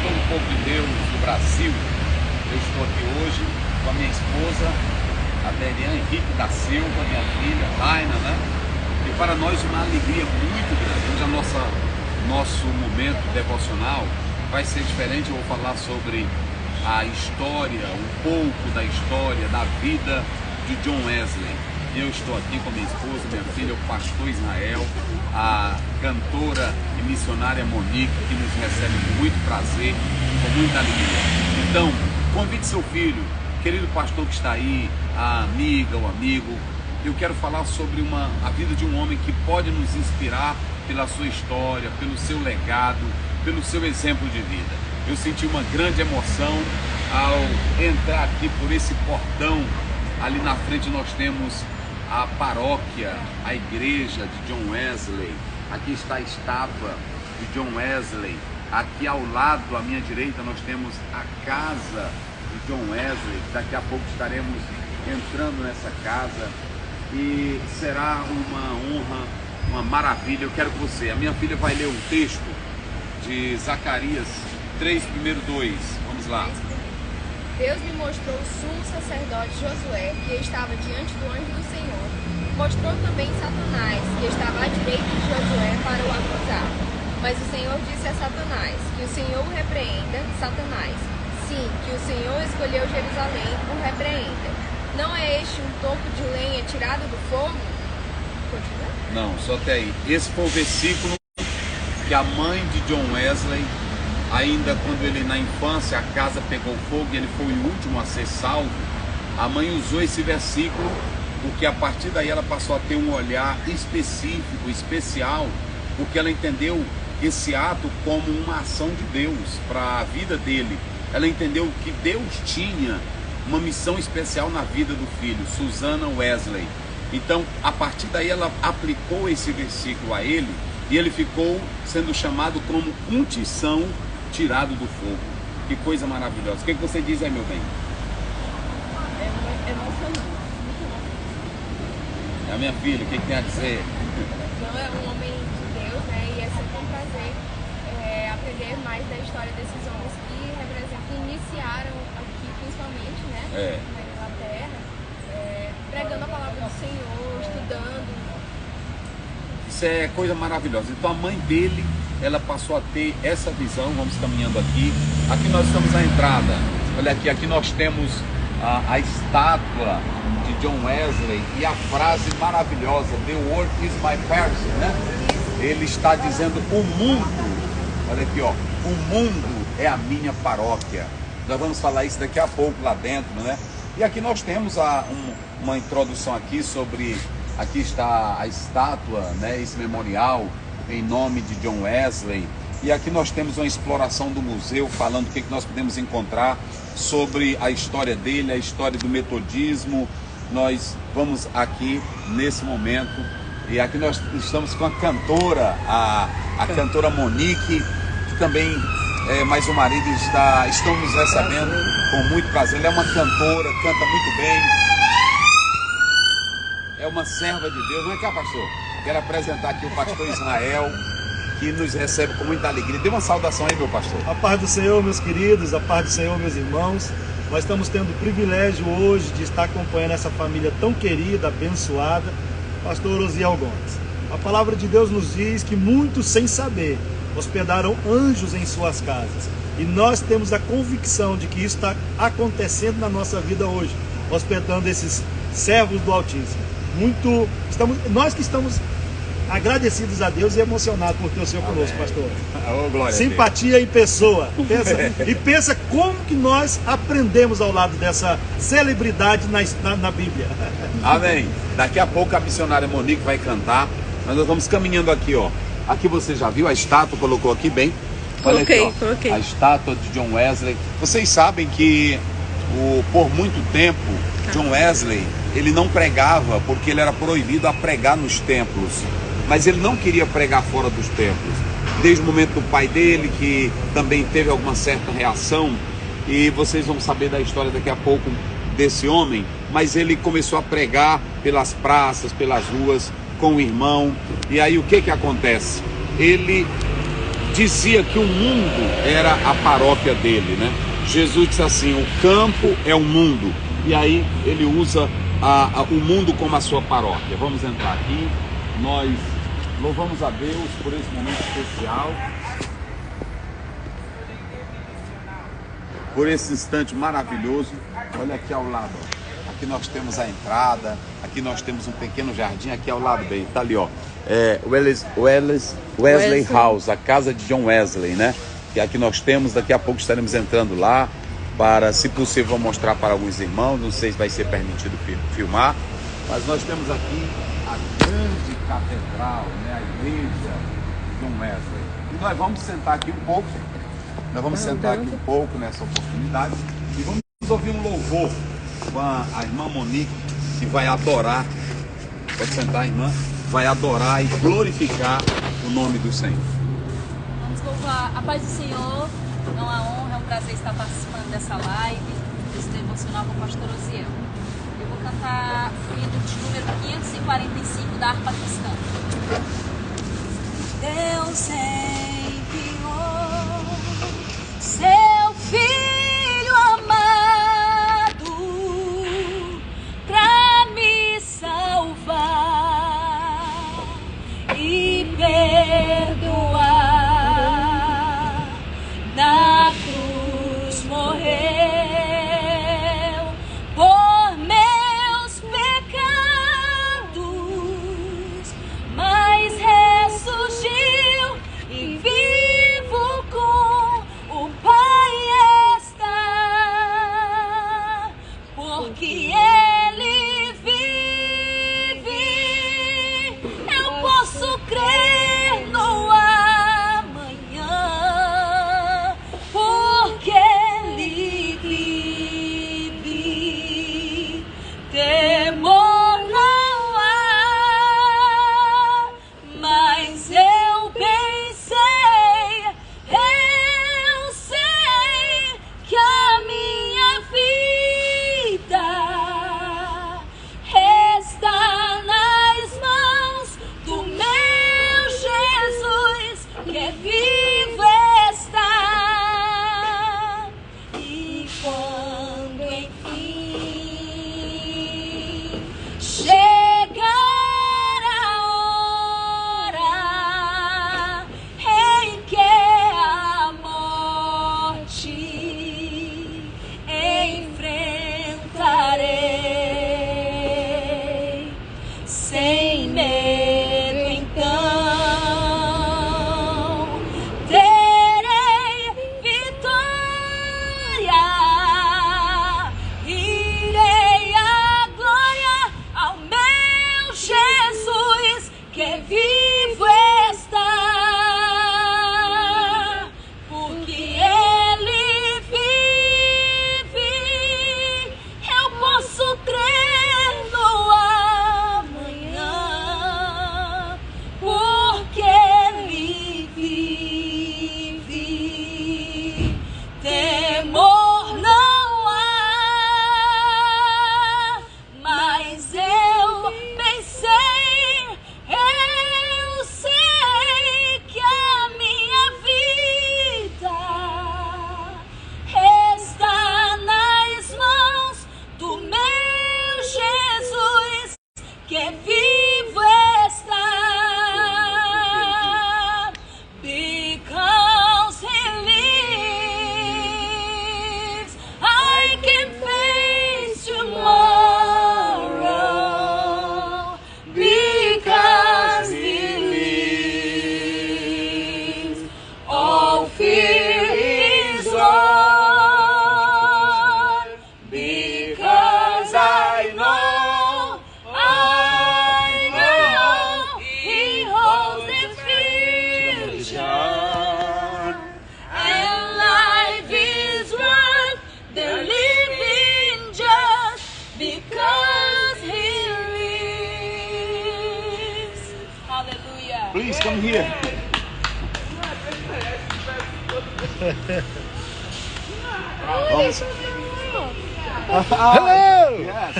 todo o povo de Deus do Brasil. Eu estou aqui hoje com a minha esposa, a Deriane Henrique da Silva, minha filha, Raina, né? E para nós uma alegria muito grande. Hoje nosso momento devocional vai ser diferente. Eu vou falar sobre a história, um pouco da história, da vida de John Wesley. Eu estou aqui com minha esposa, minha filha, o pastor Israel, a cantora e missionária Monique, que nos recebe com muito prazer, com muita alegria. Então, convide seu filho, querido pastor que está aí, a amiga, o amigo. Eu quero falar sobre a vida de um homem que pode nos inspirar pela sua história, pelo seu legado, pelo seu exemplo de vida. Eu senti uma grande emoção ao entrar aqui por esse portão. Ali na frente nós temos a paróquia, a igreja de John Wesley. Aqui está a estátua de John Wesley. Aqui ao lado, à minha direita, nós temos a casa de John Wesley. Daqui a pouco estaremos entrando nessa casa e será uma honra, uma maravilha. Eu quero que você, a minha filha vai ler um texto de Zacarias 3, primeiro 2. Vamos lá. Deus me mostrou o sumo sacerdote Josué, que estava diante do anjo do Senhor. Mostrou também Satanás, que estava à direita de Josué, para o acusar. Mas o Senhor disse a Satanás, que o Senhor o repreenda, Satanás. Sim, que o Senhor escolheu Jerusalém, o repreenda. Não é este um toco de lenha tirado do fogo? Continua? Não, só até aí. Esse foi o versículo que a mãe de John Wesley, ainda quando ele na infância, a casa pegou fogo e ele foi o último a ser salvo, a mãe usou esse versículo porque a partir daí ela passou a ter um olhar específico, especial, porque ela entendeu esse ato como uma ação de Deus para a vida dele. Ela entendeu que Deus tinha uma missão especial na vida do filho, Susana Wesley. Então, a partir daí ela aplicou esse versículo a ele e ele ficou sendo chamado como um tição tirado do fogo. Que coisa maravilhosa. O que você diz aí, meu bem? É emocionante. É a minha filha, o que tem a dizer? Não, é um homem de Deus, né? E é sempre um prazer aprender mais da história desses homens que representam, iniciaram aqui, principalmente, né? Na Inglaterra, pregando a palavra do Senhor, estudando. Isso é coisa maravilhosa. Então a mãe dele, ela passou a ter essa visão. Vamos caminhando aqui. Aqui nós estamos na entrada. Olha aqui nós temos a estátua de John Wesley e a frase maravilhosa: The world is my person, né? Ele está dizendo o mundo. Olha aqui, ó, o mundo é a minha paróquia. Nós vamos falar isso daqui a pouco lá dentro, né? E aqui nós temos uma introdução aqui sobre. Aqui está a estátua, né? Esse memorial em nome de John Wesley. E aqui nós temos uma exploração do museu falando o que nós podemos encontrar sobre a história dele, a história do metodismo. Nós vamos aqui nesse momento e aqui nós estamos com a cantora, a cantora Monique, que também mais o marido estão nos recebendo com muito prazer. Ela é uma cantora, canta muito bem, é uma serva de Deus. Não é que, pastor? Quero apresentar aqui o pastor Israel, que nos recebe com muita alegria. Dê uma saudação aí, meu pastor. A paz do Senhor, meus queridos, a paz do Senhor, meus irmãos. Nós estamos tendo o privilégio hoje de estar acompanhando essa família tão querida, abençoada, pastor Osiel Gomes. A palavra de Deus nos diz que muitos, sem saber, hospedaram anjos em suas casas. E nós temos a convicção de que isso está acontecendo na nossa vida hoje, hospedando esses servos do Altíssimo. Nós que estamos agradecidos a Deus e emocionados por ter o Senhor conosco, pastor. Oh, glória Simpatia em pessoa. Pensa como que nós aprendemos ao lado dessa celebridade na Bíblia. Amém. Daqui a pouco a missionária Monique vai cantar. Nós vamos caminhando aqui, ó. Aqui você já viu a estátua, colocou aqui bem? Olha aqui, ó, coloquei. a estátua de John Wesley. Vocês sabem que por muito tempo John Wesley, ele não pregava porque ele era proibido a pregar nos templos. Mas ele não queria pregar fora dos templos. Desde o momento do pai dele, que também teve alguma certa reação, e vocês vão saber da história daqui a pouco desse homem, mas ele começou a pregar pelas praças, pelas ruas, com o irmão. E aí o que acontece? Ele dizia que o mundo era a paróquia dele, né? Jesus disse assim: o campo é o mundo. E aí ele usa o mundo como a sua paróquia. Vamos entrar aqui. Nós louvamos a Deus por esse momento especial, por esse instante maravilhoso. Olha aqui ao lado, ó. Aqui nós temos a entrada, aqui nós temos um pequeno jardim, aqui ao lado bem, tá ali, ó. Wesley House, a casa de John Wesley, né? Que aqui nós temos, daqui a pouco estaremos entrando lá para, se possível, mostrar para alguns irmãos. Não sei se vai ser permitido filmar, mas nós temos aqui a grande catedral, né? A igreja de John Wesley. E nós vamos sentar aqui um pouco, nessa oportunidade, e vamos ouvir um louvor com a irmã Monique, que vai adorar. Pode sentar, irmã. Vai adorar e glorificar o nome do Senhor. Vamos louvar a paz do Senhor. É uma honra, é um prazer estar participando dessa live, desse devocional com o pastor Osiel. Eu vou cantar o hino de número 545 da harpa cristã. Deus enviou seu Filho amado pra me salvar e perdoar. Na cruz morreu por meus pecados, mas ressurgiu e vivo com o Pai está, porque Ele vive. Eu posso crer no amanhã, porque Ele vive. Temor não há, mas eu sei que a minha vida está nas mãos do meu Jesus, que vivo está. E quando enfim chegar a hora em que a morte enfrentarei, sem medo então terei vitória. Irei à glória ao meu Jesus, que vivo está, porque Ele vive. Eu posso crer no amanhã, porque Ele vive. Temor não há, mas eu sei que a minha vida está nas mãos do meu Jesus, que vivo está, because He lives. I can face tomorrow, because He lives. All fear is gone, because I know He holds the future, and life is worth the living just because He lives. Hallelujah. Please come here. Vamos. Hello! Yes.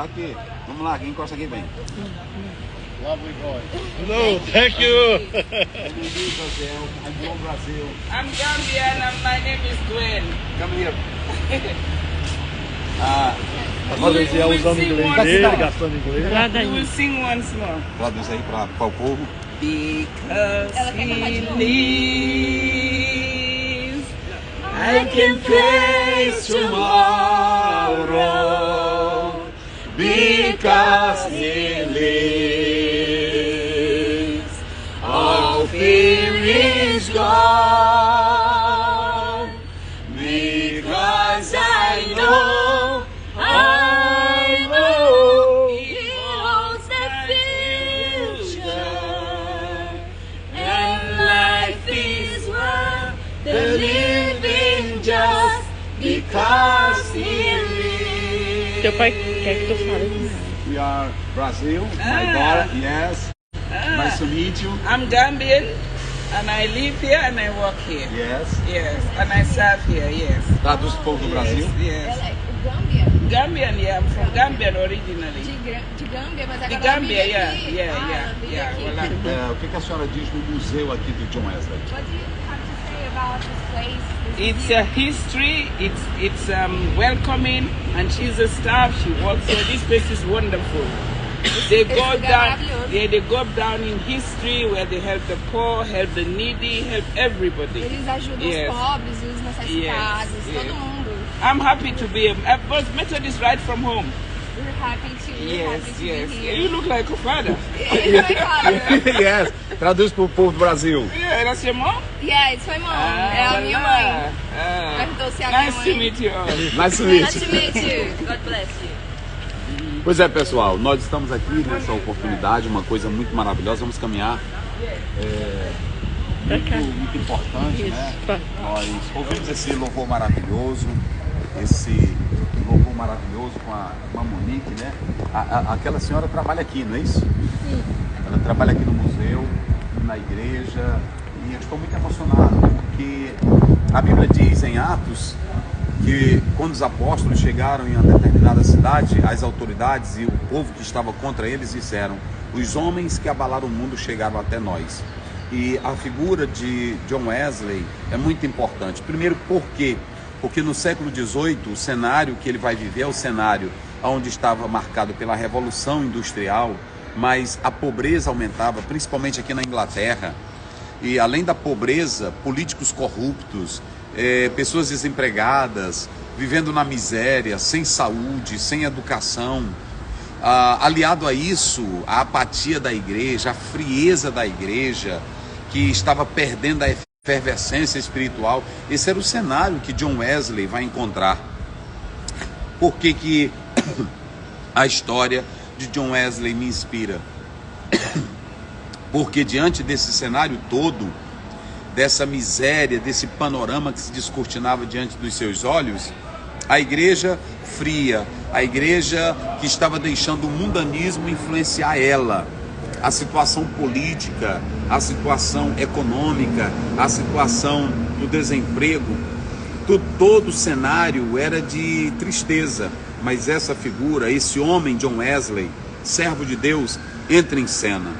Aqui. Vamos lá, quem encosta aqui bem. Lovely voice. Hello, thank you. I'm from Brazil. I'm Gambian and my name is Gwen. Come here. Pastor Osiel usando inglês dele, gastando inglês. You will sing once more. Traduz aí para o povo. Because Ela quer cantar de he novo. lives, I can face tomorrow. Because he lives, all fear is gone. Because I know He holds the future, and life is worth the living just because he lives. Teu pai quer que tu fale. we are Brazil. My daughter, yes. Nice to meet you. I'm Gambian, and I live here and I work here. Yes. Yes, and I serve here. Yes. Traduz para o povo do Brasil. Yes. Ela é Gâmbia? Gambian, yeah, I'm from Gambia originally. De Gâmbia, mas The agora ela Gambia, vive yeah, aqui. yeah, Ela yeah, vive yeah. aqui. Well, I'm- O que a senhora diz do museu aqui de John Wesley? What do you have to say about this place? It's a history. It's welcoming, and she's a staff. She works here. This place is wonderful. They go lugar down. maravilhoso. Yeah, they go down in history where they help the poor, help the needy, help everybody. Eles ajudam Yes. os pobres, os necessitados, Yes, todo yes. mundo. I'm happy to be. I was Methodist right from home. We're happy to Yes, yes. be Yeah, here. you look like a father. It's my father. Yes. Traduz para o povo do Brasil. Yeah, that's your mom. Yeah, it's my mom. É a minha mãe. Perguntou se é a minha Nice mãe. to meet you all. Nice to meet Nice you. to meet you. God bless you. Pois é, pessoal, nós estamos aqui nessa oportunidade, uma coisa muito maravilhosa. Vamos caminhar. Muito importante, né? Nós ouvimos esse louvor maravilhoso, com a Monique, né? Aquela senhora trabalha aqui, não é isso? Sim. Ela trabalha aqui no museu, na igreja, e eu estou muito emocionado, porque a Bíblia diz em Atos que quando os apóstolos chegaram em uma determinada cidade, as autoridades e o povo que estava contra eles disseram: os homens que abalaram o mundo chegaram até nós. E a figura de John Wesley é muito importante. Primeiro, por quê? Porque no século XVIII, o cenário que ele vai viver é o cenário onde estava marcado pela Revolução Industrial, mas a pobreza aumentava, principalmente aqui na Inglaterra. E além da pobreza, políticos corruptos, pessoas desempregadas, vivendo na miséria, sem saúde, sem educação. Aliado a isso, a apatia da igreja, a frieza da igreja, que estava perdendo a efervescência espiritual. Esse era o cenário que John Wesley vai encontrar. Por que a história de John Wesley me inspira? Porque diante desse cenário todo, dessa miséria, desse panorama que se descortinava diante dos seus olhos, a igreja fria, a igreja que estava deixando o mundanismo influenciar ela, a situação política, a situação econômica, a situação do desemprego, todo o cenário era de tristeza. Mas essa figura, esse homem John Wesley, servo de Deus, entra em cena.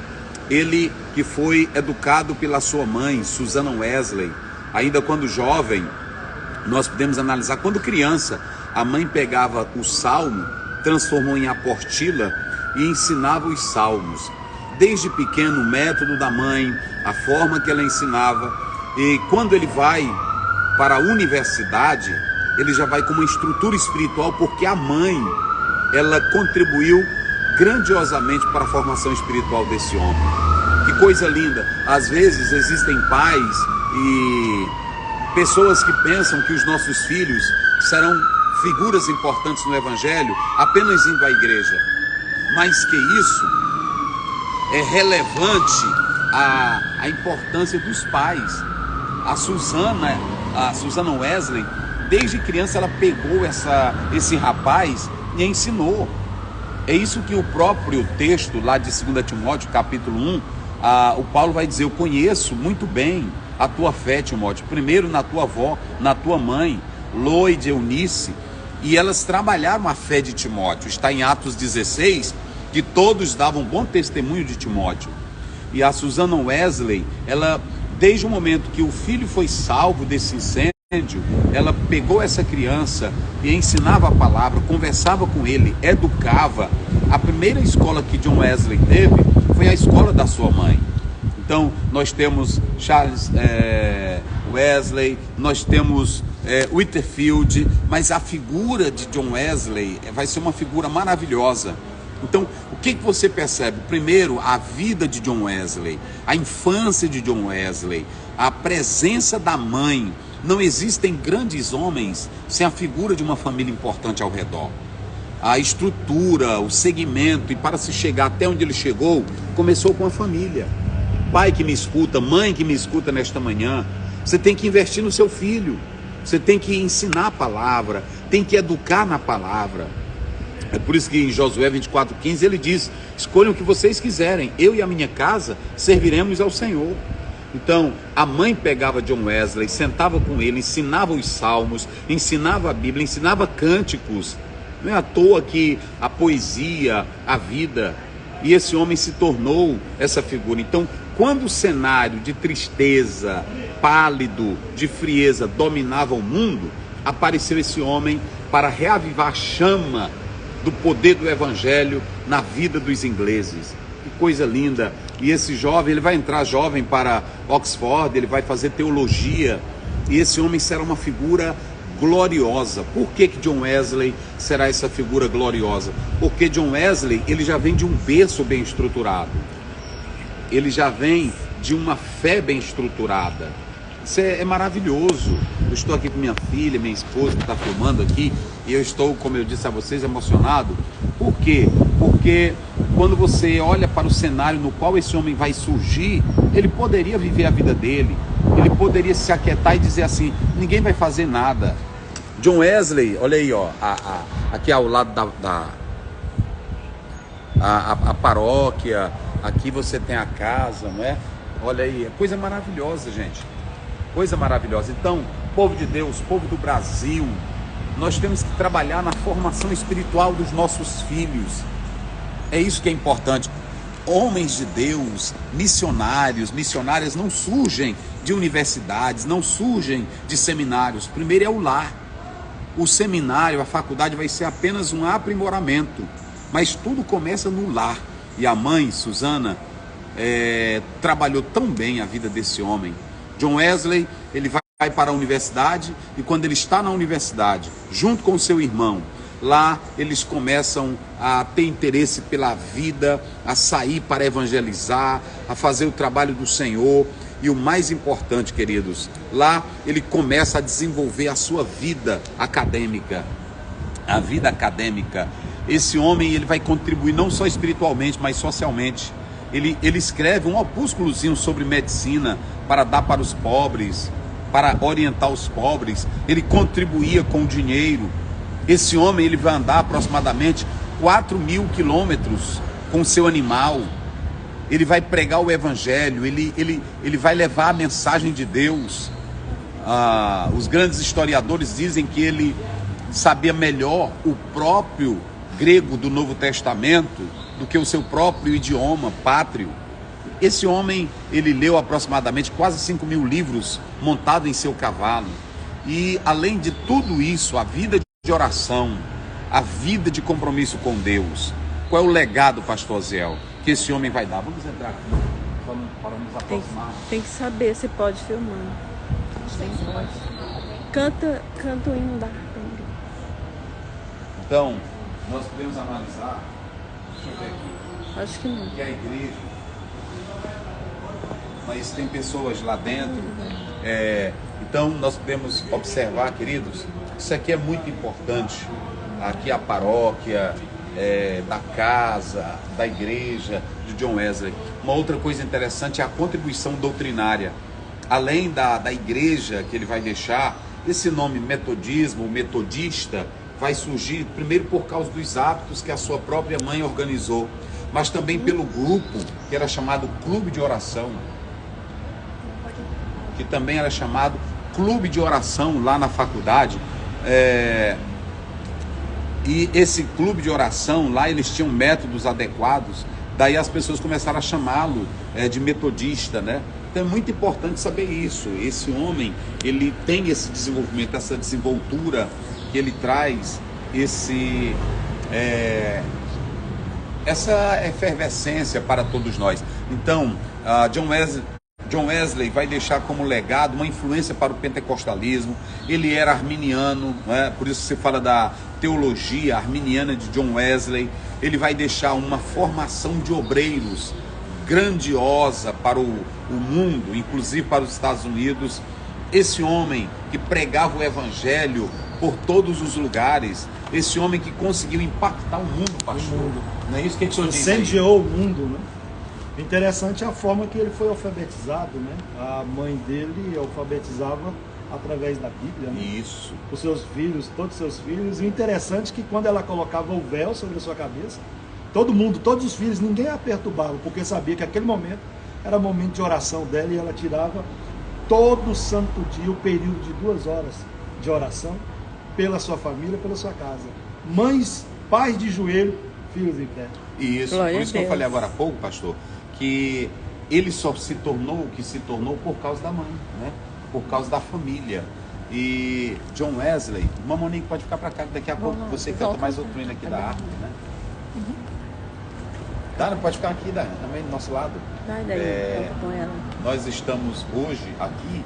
Ele que foi educado pela sua mãe, Susana Wesley, ainda quando jovem, nós podemos analisar, quando criança, a mãe pegava o salmo, transformou em apostila e ensinava os salmos. Desde pequeno, o método da mãe, a forma que ela ensinava, e quando ele vai para a universidade, ele já vai com uma estrutura espiritual, porque a mãe, ela contribuiu grandiosamente para a formação espiritual desse homem. Que coisa linda! Às vezes existem pais e pessoas que pensam que os nossos filhos serão figuras importantes no Evangelho apenas indo à igreja. Mais que isso, é relevante a importância dos pais. A Susana Wesley, desde criança, ela pegou esse rapaz e ensinou. É isso que o próprio texto lá de 2 Timóteo, capítulo 1, o Paulo vai dizer: eu conheço muito bem a tua fé, Timóteo, primeiro na tua avó, na tua mãe, Loide, Eunice, e elas trabalharam a fé de Timóteo. Está em Atos 16, que todos davam bom testemunho de Timóteo. E a Susanna Wesley, ela, desde o momento que o filho foi salvo desse incêndio, ela pegou essa criança e ensinava a palavra, conversava com ele, educava. A primeira escola que John Wesley teve foi a escola da sua mãe. Então, nós temos Charles Wesley, nós temos Whitefield, mas a figura de John Wesley vai ser uma figura maravilhosa. Então, o que você percebe? Primeiro, a vida de John Wesley, a infância de John Wesley, a presença da mãe. Não existem grandes homens sem a figura de uma família importante ao redor. A estrutura, o segmento, e para se chegar até onde ele chegou, começou com a família. Pai que me escuta, mãe que me escuta nesta manhã, você tem que investir no seu filho, você tem que ensinar a palavra, tem que educar na palavra. É por isso que em Josué 24:15 ele diz: escolham o que vocês quiserem, eu e a minha casa serviremos ao Senhor. Então, a mãe pegava John Wesley, sentava com ele, ensinava os salmos, ensinava a Bíblia, ensinava cânticos. Não é à toa que a poesia, a vida, e esse homem se tornou essa figura. Então, quando o cenário de tristeza, pálido, de frieza dominava o mundo, apareceu esse homem para reavivar a chama do poder do evangelho na vida dos ingleses. Que coisa linda! E esse jovem, ele vai entrar jovem para Oxford, ele vai fazer teologia, e esse homem será uma figura gloriosa. Por que John Wesley será essa figura gloriosa? Porque John Wesley, ele já vem de um berço bem estruturado, ele já vem de uma fé bem estruturada. Isso é maravilhoso. Eu estou aqui com minha filha, minha esposa que está filmando aqui, e eu estou, como eu disse a vocês, emocionado. Por quê? Porque quando você olha para o cenário no qual esse homem vai surgir, ele poderia viver a vida dele, ele poderia se aquietar e dizer assim: ninguém vai fazer nada. John Wesley, olha aí, ó, aqui ao lado a paróquia, aqui você tem a casa, não é? Olha aí, é coisa maravilhosa, gente, coisa maravilhosa. Então, povo de Deus, povo do Brasil, nós temos que trabalhar na formação espiritual dos nossos filhos. É isso que é importante. Homens de Deus, missionários, missionárias não surgem de universidades, não surgem de seminários. Primeiro é o lar. O seminário, a faculdade vai ser apenas um aprimoramento, mas tudo começa no lar. E a mãe, Susanna, trabalhou tão bem a vida desse homem. John Wesley, ele vai para a universidade, e quando ele está na universidade, junto com o seu irmão, lá eles começam a ter interesse pela vida, a sair para evangelizar, a fazer o trabalho do Senhor. E o mais importante, queridos, lá ele começa a desenvolver a sua vida acadêmica. A vida acadêmica. Esse homem, ele vai contribuir não só espiritualmente, mas socialmente. Ele escreve um opúsculozinho sobre medicina para dar para os pobres, para orientar os pobres. Ele contribuía com dinheiro. Esse homem, ele vai andar aproximadamente 4.000 quilômetros com seu animal. Ele vai pregar o evangelho, ele vai levar a mensagem de Deus. Os grandes historiadores dizem que ele sabia melhor o próprio grego do Novo Testamento do que o seu próprio idioma pátrio. Esse homem, ele leu aproximadamente quase 5.000 livros montado em seu cavalo. E além de tudo isso, a vida de oração, a vida de compromisso com Deus. Qual é o legado, pastor Aziel, que esse homem vai dar? Vamos entrar aqui para nos aproximar. Tem que saber se pode filmar. Pode. Canta o hino da harpa. Então, nós podemos analisar, deixa eu ver aqui. Acho que não. Que é a igreja, mas tem pessoas lá dentro. Então, nós podemos observar, queridos, isso aqui é muito importante. Aqui a paróquia, da casa, da igreja de John Wesley. Uma outra coisa interessante é a contribuição doutrinária. Além da igreja que ele vai deixar, esse nome metodismo, metodista, vai surgir primeiro por causa dos hábitos que a sua própria mãe organizou, mas também pelo grupo que era chamado Clube de Oração, que também era chamado Clube de Oração lá na faculdade. E esse clube de oração, lá eles tinham métodos adequados, daí as pessoas começaram a chamá-lo de metodista, né? Então é muito importante saber isso. Esse homem, ele tem esse desenvolvimento, essa desenvoltura, que ele traz essa efervescência para todos nós. Então, John Wesley vai deixar como legado uma influência para o pentecostalismo. Ele era arminiano, né? Por isso se fala da teologia arminiana de John Wesley. Ele vai deixar uma formação de obreiros grandiosa para o mundo, inclusive para os Estados Unidos. Esse homem que pregava o evangelho por todos os lugares, esse homem que conseguiu impactar o mundo, pastor. Não é isso que o senhor diz? Incendiou o mundo, né? Interessante a forma que ele foi alfabetizado, né? A mãe dele alfabetizava através da Bíblia, né? Isso. Os seus filhos, todos os seus filhos. E interessante que quando ela colocava o véu sobre a sua cabeça, todo mundo, todos os filhos, ninguém a perturbava, porque sabia que aquele momento era momento de oração dela, e ela tirava todo santo dia o período de 2 horas de oração pela sua família, pela sua casa. Mães, pais de joelho, filhos em pé. Isso, Glória por isso a que eu Deus. falei agora há pouco, pastor, que ele só se tornou o que se tornou por causa da mãe, né? Por causa da família. E John Wesley, uma Monique pode ficar para cá, daqui a pouco você canta mais outro hino aqui da harpa, né? Dana, pode ficar aqui, Dana, também do nosso lado. Vai daí, com ela. Nós estamos hoje aqui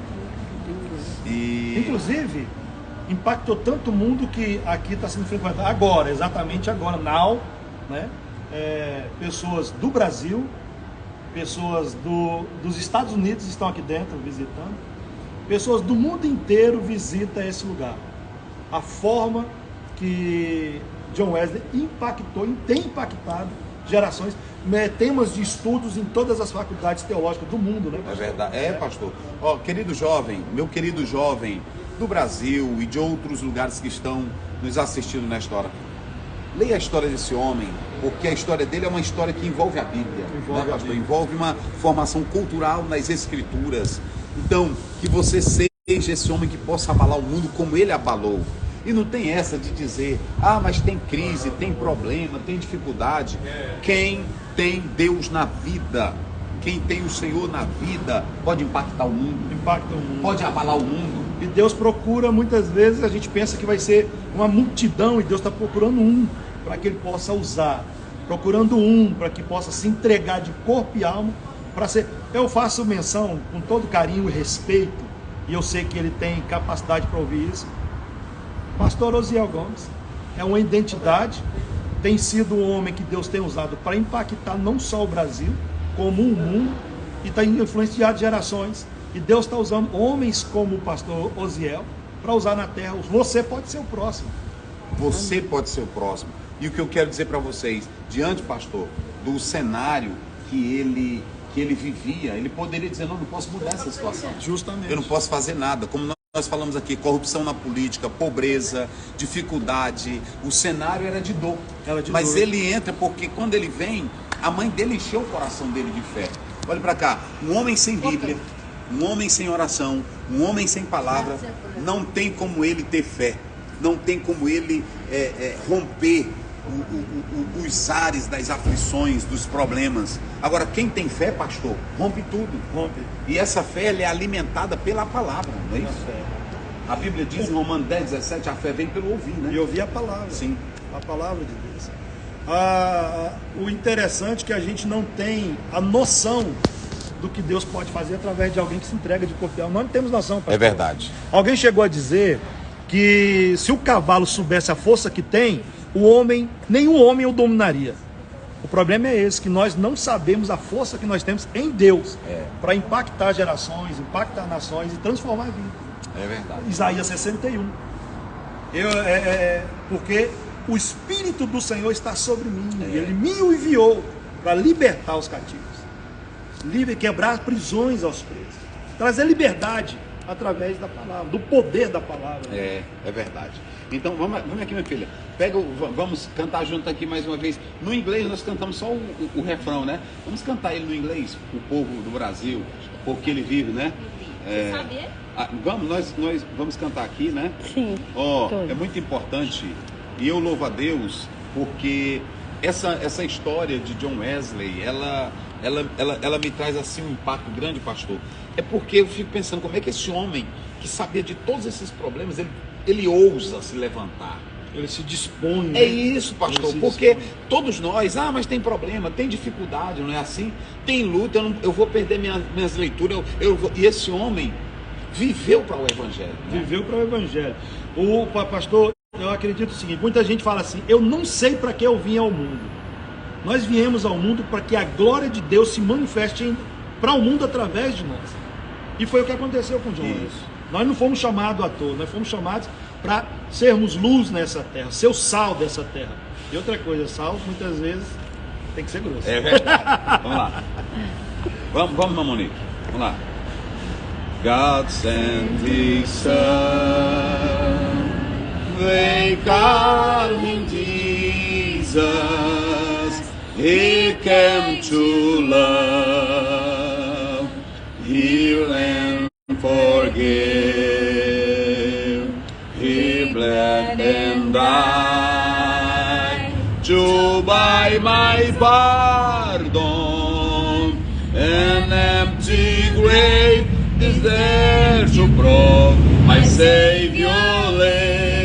e... Inclusive, impactou tanto o mundo que aqui está sendo frequentado agora, exatamente agora, now, né? Pessoas do Brasil, pessoas dos Estados Unidos estão aqui dentro visitando, pessoas do mundo inteiro visitam esse lugar. A forma que John Wesley impactou e tem impactado gerações, né? Temas de estudos em todas as faculdades teológicas do mundo, né? É verdade, pastor. Ó, querido jovem, meu querido jovem do Brasil e de outros lugares que estão nos assistindo nesta hora, leia a história desse homem, porque a história dele é uma história que envolve a Bíblia, né, pastor? Envolve uma formação cultural nas Escrituras. Então, que você seja esse homem que possa abalar o mundo como ele abalou. E não tem essa de dizer, mas tem crise, tem problema, tem dificuldade. Quem tem Deus na vida, quem tem o Senhor na vida, pode impactar o mundo, Impacta o mundo. pode abalar o mundo. E Deus procura, muitas vezes a gente pensa que vai ser uma multidão, e Deus está procurando um para que ele possa usar, procurando um para que possa se entregar de corpo e alma para ser. Eu faço menção com todo carinho e respeito, e eu sei que ele tem capacidade para ouvir isso. Pastor Osiel Gomes é uma identidade, tem sido um homem que Deus tem usado para impactar não só o Brasil, como o mundo, e está influenciado gerações. E Deus está usando homens como o pastor Osiel para usar na terra. Você pode ser o próximo. Você pode ser o próximo. E o que eu quero dizer para vocês, diante, pastor, do cenário que ele vivia, ele poderia dizer, não posso mudar essa situação. Justamente. Eu não posso fazer nada. Como nós falamos aqui, corrupção na política, pobreza, dificuldade, o cenário era de dor. Mas dor. ele entra porque quando ele vem, a mãe dele encheu o coração dele de fé. Olha para cá, um homem sem Bíblia, um homem sem oração, um homem sem palavra, não tem como ele ter fé, não tem como ele romper os ares das aflições, dos problemas. Agora, quem tem fé, pastor, rompe tudo. Rompe. E essa fé ela é alimentada pela palavra, não é isso? A Bíblia diz em Romanos 10:17, a fé vem pelo ouvir, né? E ouvir a palavra. Sim. A palavra de Deus. O interessante é que a gente não tem a noção do que Deus pode fazer através de alguém que se entrega de corpo e alma. Nós não temos noção. Pastor. É verdade. Alguém chegou a dizer que se o cavalo soubesse a força que tem, nenhum homem o dominaria. O problema é esse, que nós não sabemos a força que nós temos em Deus para impactar gerações, impactar nações e transformar a vida. É verdade. Isaías 61. Porque o Espírito do Senhor está sobre mim. Ele me enviou para libertar os cativos, quebrar prisões aos presos, trazer liberdade através da palavra, do poder da palavra. É verdade. Então vamos aqui, minha filha. Vamos cantar junto aqui mais uma vez. No inglês nós cantamos só o refrão, né? Vamos cantar ele no inglês, o povo do Brasil, o povo que ele vive, né? Você sabe? Nós vamos cantar aqui, né? Sim. É muito importante E eu louvo a Deus porque essa história de John Wesley, ela me traz assim um impacto grande, pastor. É porque eu fico pensando como é que esse homem, que sabia de todos esses problemas, ele ousa se levantar. Ele se dispõe. É isso, pastor, porque dispõe. todos nós, mas tem problema, tem dificuldade, não é assim? Tem luta, eu vou perder minhas leituras, e esse homem viveu para o Evangelho. Né? Viveu para o Evangelho. O pastor, eu acredito o seguinte, muita gente fala assim, eu não sei para que eu vim ao mundo. Nós viemos ao mundo para que a glória de Deus se manifeste para o mundo através de nós. E foi o que aconteceu com John Wesley. Nós não fomos chamados à toa, nós fomos chamados para sermos luz nessa terra, ser o sal dessa terra. E outra coisa, sal muitas vezes tem que ser grosso. É verdade. Vamos lá. Vamos, Monique. Vamos lá. God sent his son, they call him Jesus. He came to love, heal and forgive. He bled and died to buy my pardon. An empty grave is there to prove my Savior lives.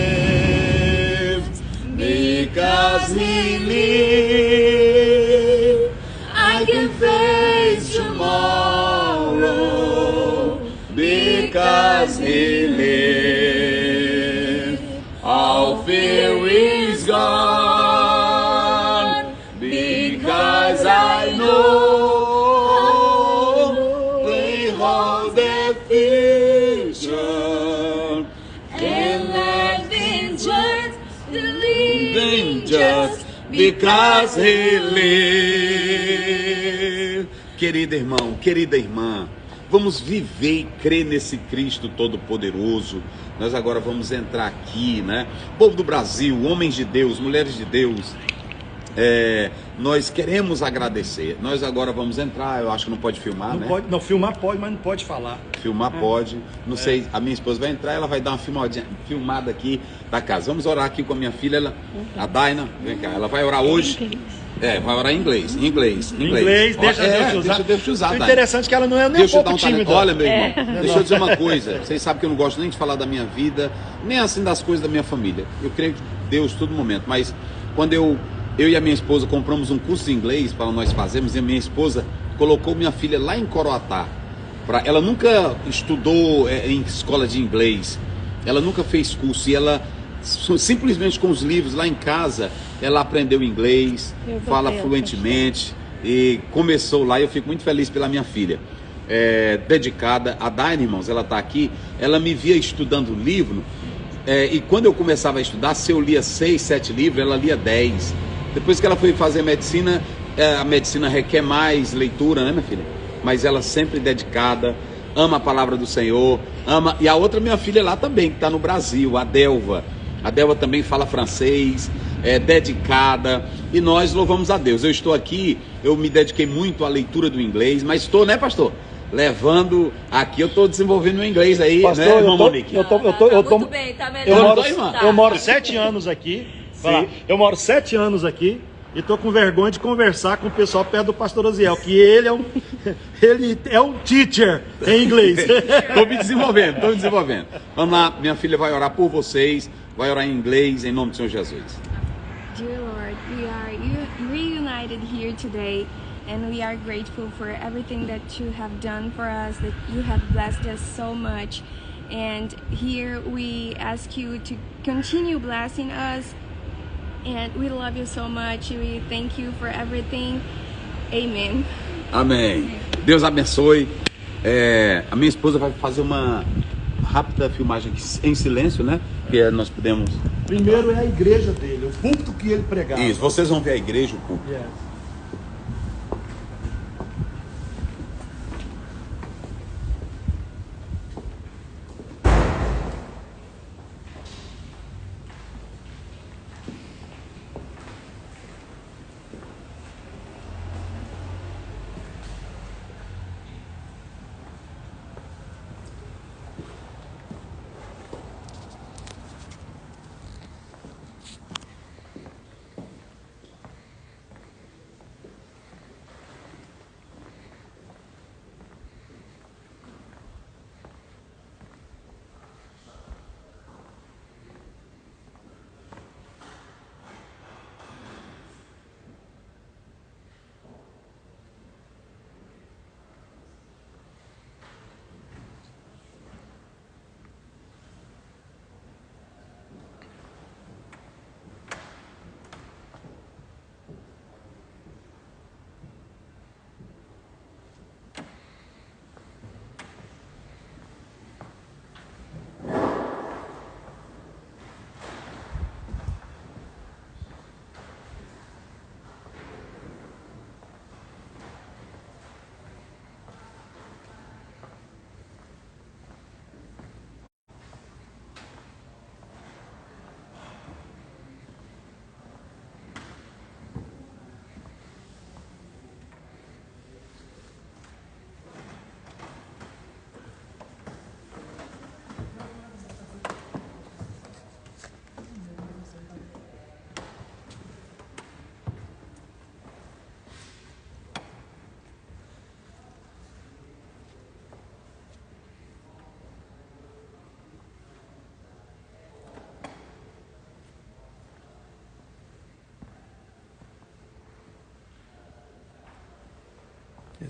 Because He lives, I can face tomorrow. Because He lives, all fear is gone. Because I know they hold the future and let them just believe just because He lives. Querido irmão, querida irmã, vamos viver e crer nesse Cristo Todo-Poderoso. Nós agora vamos entrar aqui, né? Povo do Brasil, homens de Deus, mulheres de Deus, nós queremos agradecer. Nós agora vamos entrar, eu acho que não pode filmar, Não né? pode, não, filmar pode, mas não pode falar. Filmar pode, não sei, a minha esposa vai entrar, ela vai dar uma filmada aqui da casa. Vamos orar aqui com a minha filha, a Daina, vem cá, ela vai orar hoje. Vai orar em inglês, inglês. Deixa Deus te usar. Deixa Deus te usar, O Daina. interessante é que ela não é nem um Deixa eu dar pouco um talento. tímida. Olha, meu irmão, deixa eu dizer uma coisa. Vocês sabem que eu não gosto nem de falar da minha vida, nem assim das coisas da minha família. Eu creio que Deus todo momento. Mas quando eu e a minha esposa compramos um curso de inglês para nós fazermos, e a minha esposa colocou minha filha lá em Coroatá. Ela nunca estudou em escola de inglês, ela nunca fez curso, e ela simplesmente com os livros lá em casa, ela aprendeu inglês, fala fluentemente, e começou lá, e eu fico muito feliz pela minha filha. Dedicada. A Daina, irmãos, ela está aqui, ela me via estudando livro, e quando eu começava a estudar, se eu lia 6, 7 livros, ela lia 10. Depois que ela foi fazer medicina, a medicina requer mais leitura, né, minha filha? Mas ela sempre dedicada, ama a palavra do Senhor, ama. E a outra minha filha lá também, que está no Brasil, a Delva. A Delva também fala francês, é dedicada, e nós louvamos a Deus. Eu estou aqui, eu me dediquei muito à leitura do inglês, mas estou, né, pastor? Levando aqui, eu estou desenvolvendo o inglês aí, Pastor, né, irmão Monique? Muito bem, tá melhor. Eu moro 7 anos aqui. Eu moro 7 anos aqui e estou com vergonha de conversar com o pessoal perto do pastor Osiel, que ele é um teacher em inglês. Estou me desenvolvendo. Vamos lá, minha filha vai orar por vocês, vai orar em inglês, em nome do Senhor Jesus. Dear Lord, we are reunited here today, and we are grateful for everything that you have done for us, that you have blessed us so much. And here we ask you to continue blessing us, and we love you so much. We thank you for everything. Amen. Amém. Deus abençoe. A minha esposa vai fazer uma rápida filmagem aqui em silêncio, né? Que nós podemos... Primeiro é a igreja dele, o púlpito que ele pregava. Isso, vocês vão ver a igreja, o púlpito. Yeah.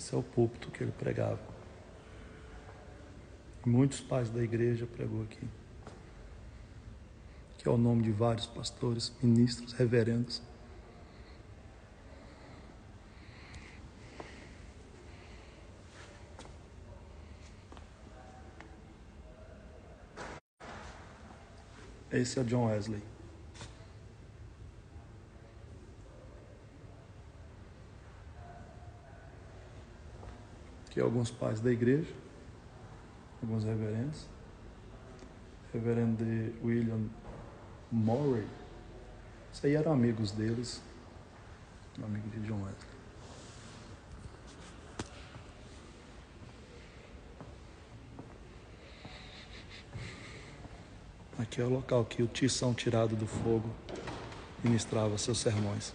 Esse é o púlpito que ele pregava. Muitos pais da igreja pregou aqui. Que é o nome de vários pastores, ministros, reverendos. Esse é o John Wesley. Aqui alguns pais da igreja, alguns reverendos. Reverendo William Murray. Isso aí eram amigos deles, amigo de John Wesley. Aqui é o local que o tição tirado do fogo ministrava seus sermões.